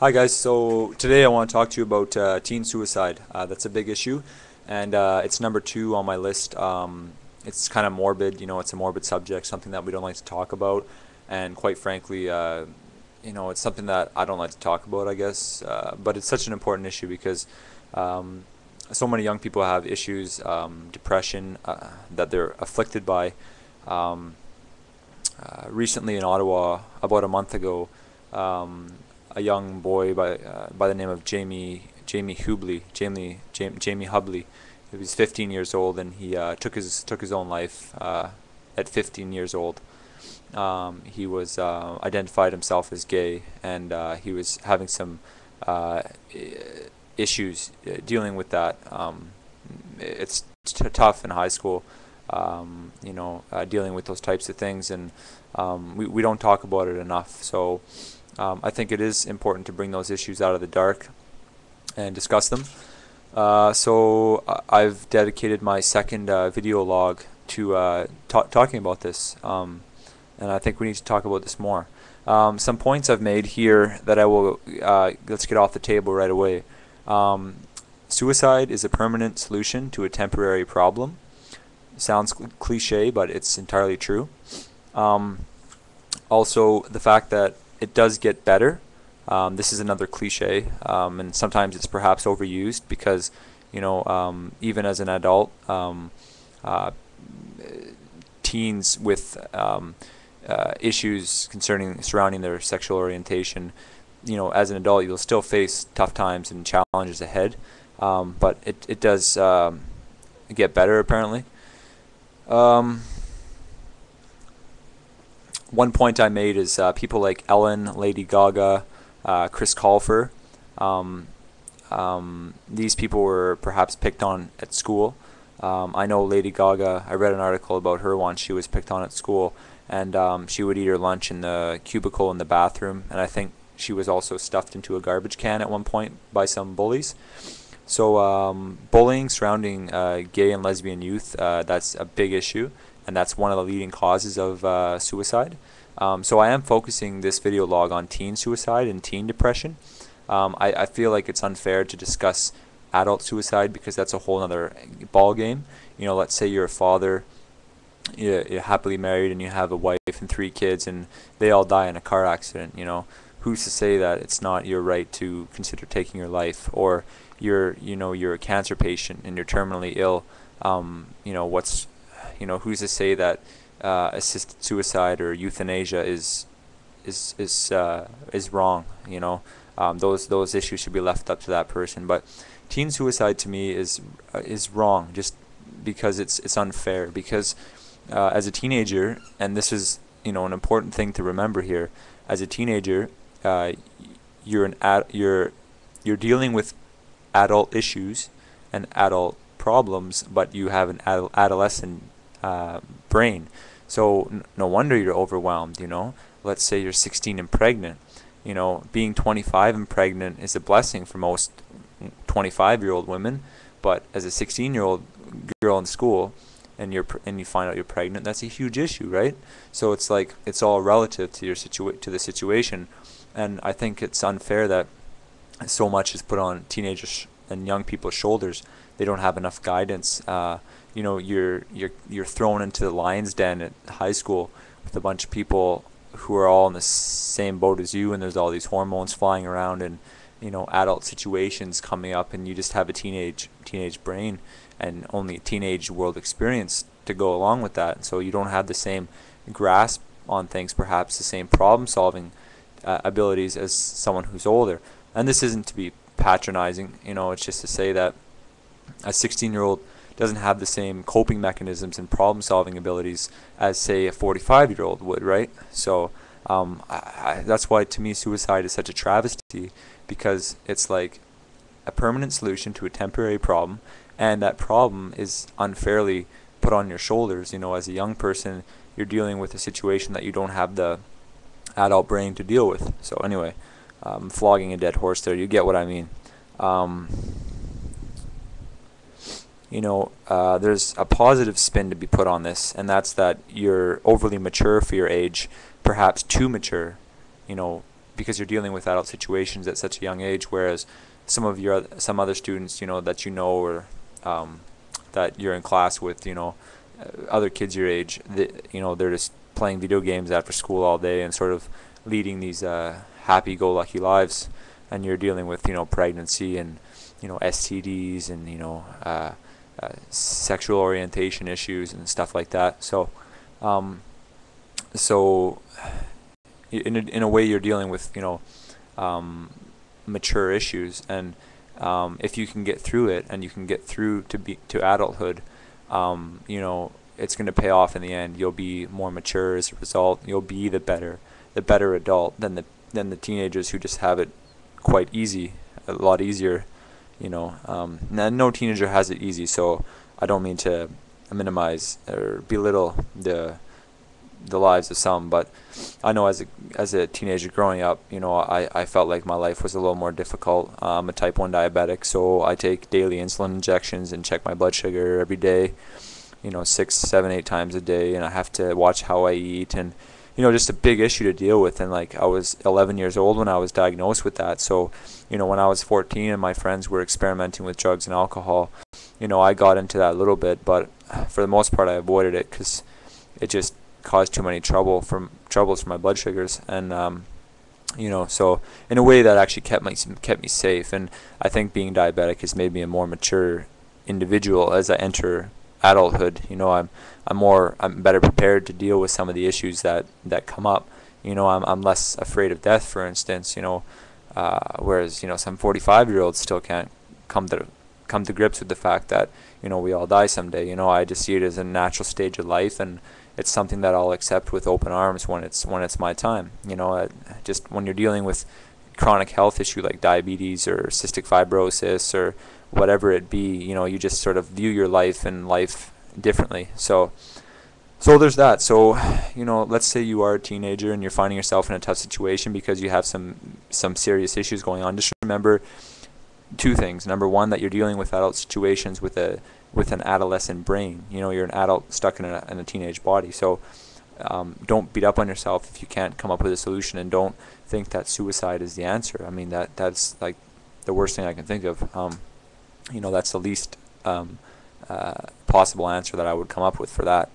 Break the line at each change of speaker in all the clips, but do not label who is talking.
Hi guys, so today I want to talk to you about teen suicide. That's a big issue, and it's number 2 on my list. It's kind of morbid, it's a morbid subject, something that we don't like to talk about, and quite frankly, it's something that I don't like to talk about, I guess, but it's such an important issue because so many young people have issues, depression, that they're afflicted by. Um, Recently in Ottawa, about a month ago, a young boy by the name of Jamie Hubley. He was 15 years old, and he took his own life at 15 years old. He was identified himself as gay, and he was having some issues dealing with that. It's tough in high school, dealing with those types of things, and we don't talk about it enough. So I think it is important to bring those issues out of the dark and discuss them. I've dedicated my second video log to talking about this, and I think we need to talk about this more. Some points I've made here that I will let's get off the table right away. Suicide is a permanent solution to a temporary problem. Sounds cliche, but it's entirely true. Also, the fact that it does get better. This is another cliche, and sometimes it's perhaps overused because, even as an adult, teens with issues surrounding their sexual orientation, as an adult, you'll still face tough times and challenges ahead, but it does get better apparently. One point I made is people like Ellen, Lady Gaga, Chris Colfer. These people were perhaps picked on at school. I know Lady Gaga, I read an article about her once. She was picked on at school, and she would eat her lunch in the cubicle in the bathroom, and I think she was also stuffed into a garbage can at one point by some bullies. So bullying surrounding gay and lesbian youth, that's a big issue, and that's one of the leading causes of suicide. So I am focusing this video log on teen suicide and teen depression. I feel like it's unfair to discuss adult suicide because that's a whole other ball game. Let's say you're a father, you're happily married, and you have a wife and 3 kids, and they all die in a car accident. Who's to say that it's not your right to consider taking your life? Or you're a cancer patient and you're terminally ill. Who's to say that assisted suicide or euthanasia is wrong? Those issues should be left up to that person. But teen suicide to me is wrong, just because it's unfair. Because as a teenager, and this is an important thing to remember here, as a teenager, you're dealing with adult issues and adult problems, but you have an adolescent brain. So no wonder you're overwhelmed. Let's say you're 16 and pregnant. Being 25 and pregnant is a blessing for most 25-year-old women, but as a 16-year-old girl in school, and you find out you're pregnant, that's a huge issue, right? So it's like it's all relative to the situation, and I think it's unfair that so much is put on teenagers and young people's shoulders. They don't have enough guidance. You're thrown into the lion's den at high school with a bunch of people who are all in the same boat as you, and there's all these hormones flying around, and adult situations coming up, and you just have a teenage brain and only a teenage world experience to go along with that. So you don't have the same grasp on things, perhaps the same problem solving abilities as someone who's older. And this isn't to be patronizing, it's just to say that a 16-year-old doesn't have the same coping mechanisms and problem solving abilities as, say, a 45-year-old would, right? So that's why to me suicide is such a travesty, because it's like a permanent solution to a temporary problem, and that problem is unfairly put on your shoulders. As a young person, you're dealing with a situation that you don't have the adult brain to deal with. So anyway, flogging a dead horse there, you get what I mean. There's a positive spin to be put on this, and that's that you're overly mature for your age, perhaps too mature. because you're dealing with adult situations at such a young age, whereas some other students, that or that you're in class with, other kids your age, they're just playing video games after school all day and sort of leading these happy-go-lucky lives, and you're dealing with pregnancy and STDs and sexual orientation issues and stuff like that. So in a way you're dealing with mature issues, and if you can get through it and you can get through to adulthood, it's going to pay off in the end. You'll be more mature as a result. You'll be the better adult than the teenagers who just have it quite easy, a lot easier. No teenager has it easy, so I don't mean to minimize or belittle the lives of some, but I know as a teenager growing up, I felt like my life was a little more difficult. I'm a type 1 diabetic, so I take daily insulin injections and check my blood sugar every day, 6, 7, 8 times a day, and I have to watch how I eat, and just a big issue to deal with. And like, I was 11 years old when I was diagnosed with that, so when I was 14 and my friends were experimenting with drugs and alcohol, I got into that a little bit, but for the most part I avoided it because it just caused too many troubles for my blood sugars, and so in a way that actually kept me safe. And I think being diabetic has made me a more mature individual as I enter adulthood. I'm better prepared to deal with some of the issues that come up. I'm less afraid of death, for instance, whereas some 45-year-olds still can't come to grips with the fact that we all die someday. I just see it as a natural stage of life, and it's something that I'll accept with open arms when it's my time. Just when you're dealing with chronic health issue like diabetes or cystic fibrosis or whatever it be, you just sort of view your life and life differently. So there's that. So let's say you are a teenager and you're finding yourself in a tough situation because you have some serious issues going on. Just remember two things. Number one, that you're dealing with adult situations with an adolescent brain. You're an adult stuck in a teenage body. So don't beat up on yourself if you can't come up with a solution, and don't think that suicide is the answer. I mean, that's like the worst thing I can think of. That's the least possible answer that I would come up with for that.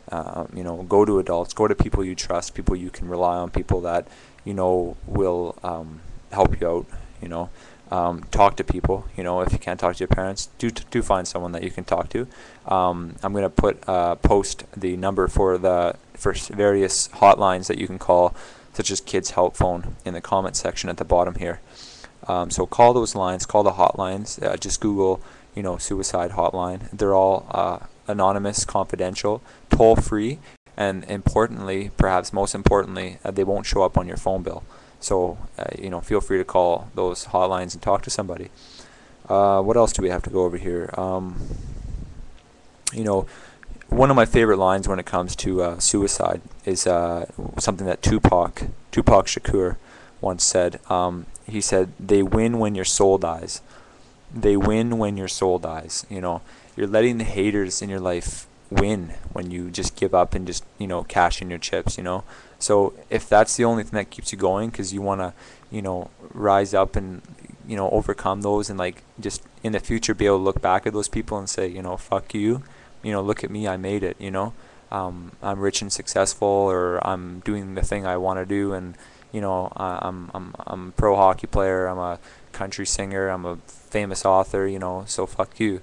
Go to adults, go to people you trust, people you can rely on, people that will help you out. Talk to people. If you can't talk to your parents, do find someone that you can talk to. I'm going to post the number for various hotlines that you can call, such as Kids Help Phone, in the comment section at the bottom here. So call those lines, call the hotlines. Just Google, suicide hotline. They're all anonymous, confidential, toll free, and importantly, perhaps most importantly, they won't show up on your phone bill. So feel free to call those hotlines and talk to somebody. What else do we have to go over here? One of my favorite lines when it comes to suicide is something that Tupac Shakur once said. He said, "They win when your soul dies. They win when your soul dies." You're letting the haters in your life win when you just give up and just cash in your chips. So if that's the only thing that keeps you going, because you want to rise up and overcome those, and like just in the future be able to look back at those people and say, fuck you, look at me, I made it. I'm rich and successful, or I'm doing the thing I want to do, and I'm a pro hockey player, I'm a country singer, I'm a famous author, so fuck you.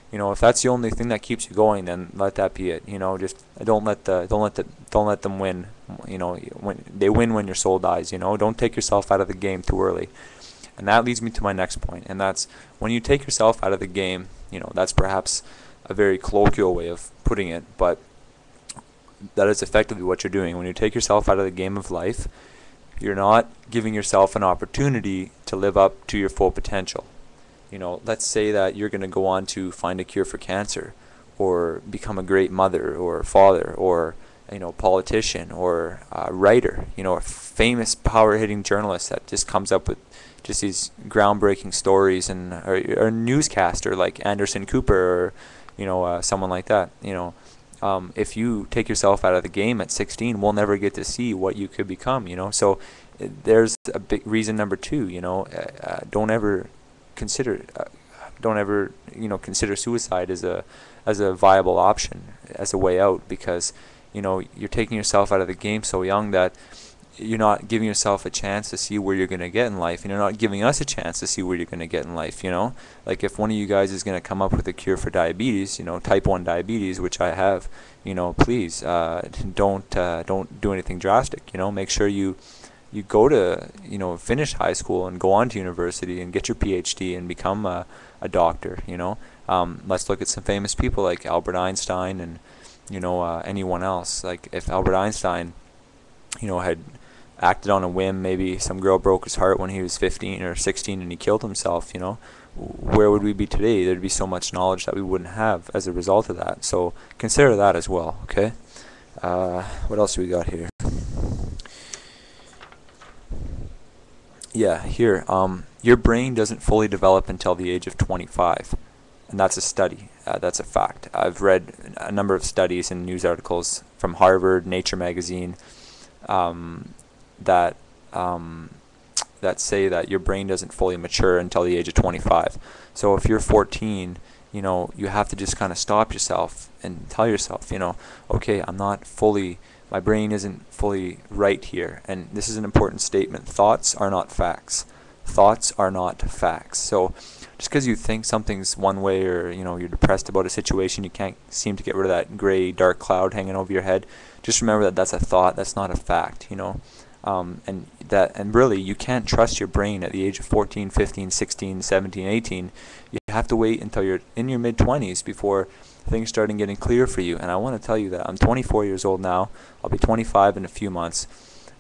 If that's the only thing that keeps you going, then let that be it. Just don't let them win. When they win when your soul dies. Don't take yourself out of the game too early. And that leads me to my next point, and that's when you take yourself out of the game. That's perhaps a very colloquial way of putting it, but that is effectively what you're doing. When you take yourself out of the game of life, you're not giving yourself an opportunity to live up to your full potential. Let's say that you're going to go on to find a cure for cancer, or become a great mother or father, or politician, or writer, a famous power-hitting journalist that just comes up with just these groundbreaking stories, and or a newscaster like Anderson Cooper, or someone like that. If you take yourself out of the game at 16, we'll never get to see what you could become. So there's a big reason number two. Don't ever consider consider suicide as a viable option, as a way out, because you're taking yourself out of the game so young that you're not giving yourself a chance to see where you're going to get in life, and you're not giving us a chance to see where you're going to get in life. Like, if one of you guys is going to come up with a cure for diabetes, type 1 diabetes, which I have, please don't do anything drastic. Make sure you go to finish high school and go on to university and get your PhD and become a doctor. Let's look at some famous people like Albert Einstein and anyone else. Like, if Albert Einstein had acted on a whim, maybe some girl broke his heart when he was 15 or 16 and he killed himself, where would we be today? There'd be so much knowledge that we wouldn't have as a result of that. So consider that as well. Okay. What else do we got here? Yeah, here, your brain doesn't fully develop until the age of 25, and that's a study. That's a fact. I've read a number of studies and news articles from Harvard, Nature magazine, that say that your brain doesn't fully mature until the age of 25. So if you're 14, you have to just kind of stop yourself and tell yourself, okay, my brain isn't fully right here. And this is an important statement. Thoughts are not facts. Thoughts are not facts. So just because you think something's one way, or you're depressed about a situation, you can't seem to get rid of that gray, dark cloud hanging over your head, just remember that that's a thought. That's not a fact. And really, you can't trust your brain at the age of 14, 15, 16, 17, 18. You have to wait until you're in your mid-20s before things start getting clear for you. And I want to tell you that I'm 24 years old now. I'll be 25 in a few months.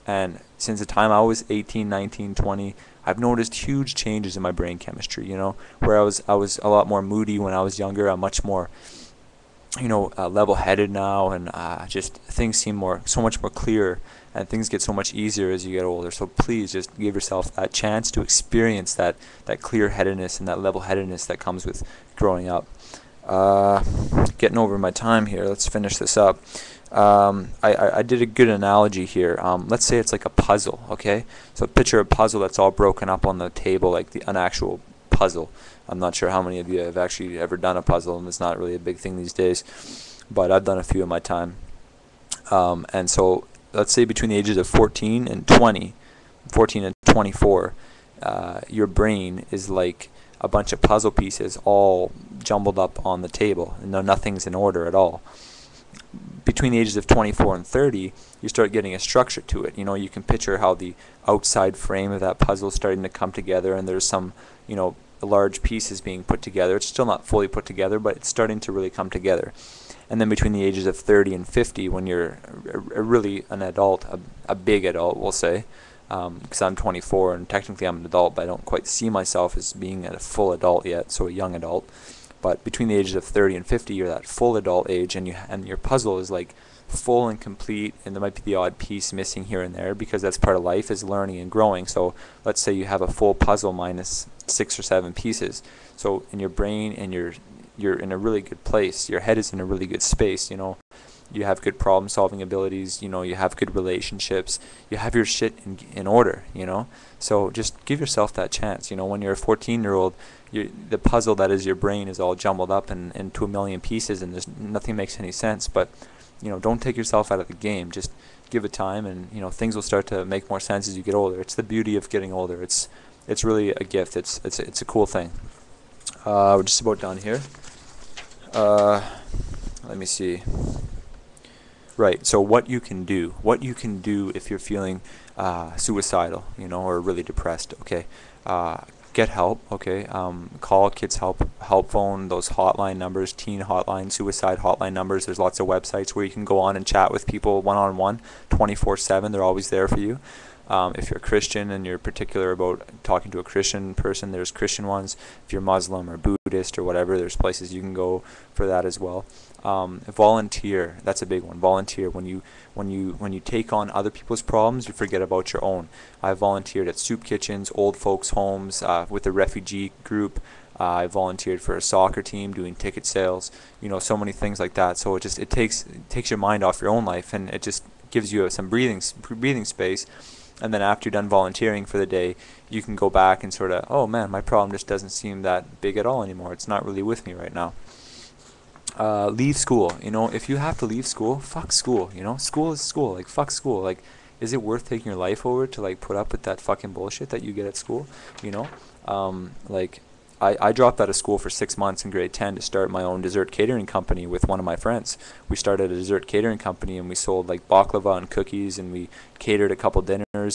And since the time I was 18, 19, 20, I've noticed huge changes in my brain chemistry. Where I was a lot more moody when I was younger. I'm much more level-headed now, and just things seem so much more clear, and things get so much easier as you get older. So please just give yourself that chance to experience that clear-headedness and that level-headedness that comes with growing up. Getting over my time here. Let's finish this up. I did a good analogy here. Let's say it's like a puzzle, okay? So picture a puzzle that's all broken up on the table, like an actual puzzle. I'm not sure how many of you have actually ever done a puzzle, and it's not really a big thing these days, but I've done a few in my time. And so let's say between the ages of 14 and 20, 14 and 24, your brain is like a bunch of puzzle pieces all jumbled up on the table, and nothing's in order at all. Between the ages of 24 and 30, you start getting a structure to it. You can picture how the outside frame of that puzzle is starting to come together, and there's some, large pieces being put together. It's still not fully put together, but it's starting to really come together. And then between the ages of 30 and 50, when you're really an adult, a big adult, we'll say, because I'm 24 and technically I'm an adult, but I don't quite see myself as being a full adult yet, so a young adult. But between the ages of 30 and 50, you're that full adult age, and your puzzle is like full and complete, and there might be the odd piece missing here and there, because that's part of life, is learning and growing. So let's say you have a full puzzle minus 6 or 7 pieces. So in your brain, and you're in a really good place. Your head is in a really good space. You have good problem solving abilities. You have good relationships. You have your shit in order. So just give yourself that chance. When you're a 14-year-old, the puzzle that is your brain is all jumbled up into a million pieces, and nothing makes any sense. But don't take yourself out of the game. Just give it time, and things will start to make more sense as you get older. It's the beauty of getting older. It's really a gift. It's a cool thing. We're just about done here. Let me see. Right. So what you can do if you're feeling suicidal, or really depressed. Okay. Get help. Okay. Call Kids Help Phone, those hotline numbers, teen hotline, suicide hotline numbers. There's lots of websites where you can go on and chat with people one-on-one, 24/7. They're always there for you. If you're a Christian and you're particular about talking to a Christian person, there's Christian ones. If you're Muslim or Buddhist or whatever, there's places you can go for that as well. Volunteer, that's a big one. Volunteer. When you take on other people's problems, you forget about your own. I volunteered at soup kitchens, old folks' homes, with a refugee group. I volunteered for a soccer team doing ticket sales. So many things like that. So it takes your mind off your own life, and it just gives you some breathing space. And then after you're done volunteering for the day, you can go back and sort of, oh man, my problem just doesn't seem that big at all anymore. It's not really with me right now. Leave school. You know, if you have to leave school, fuck school. You know, school is school. Like, fuck school. Like, is it worth taking your life over to like put up with that fucking bullshit that you get at school? You know, like I dropped out of school for 6 months in grade 10 to start my own dessert catering company with one of my friends. We started a dessert catering company and we sold like baklava and cookies, and we catered a couple dinners, and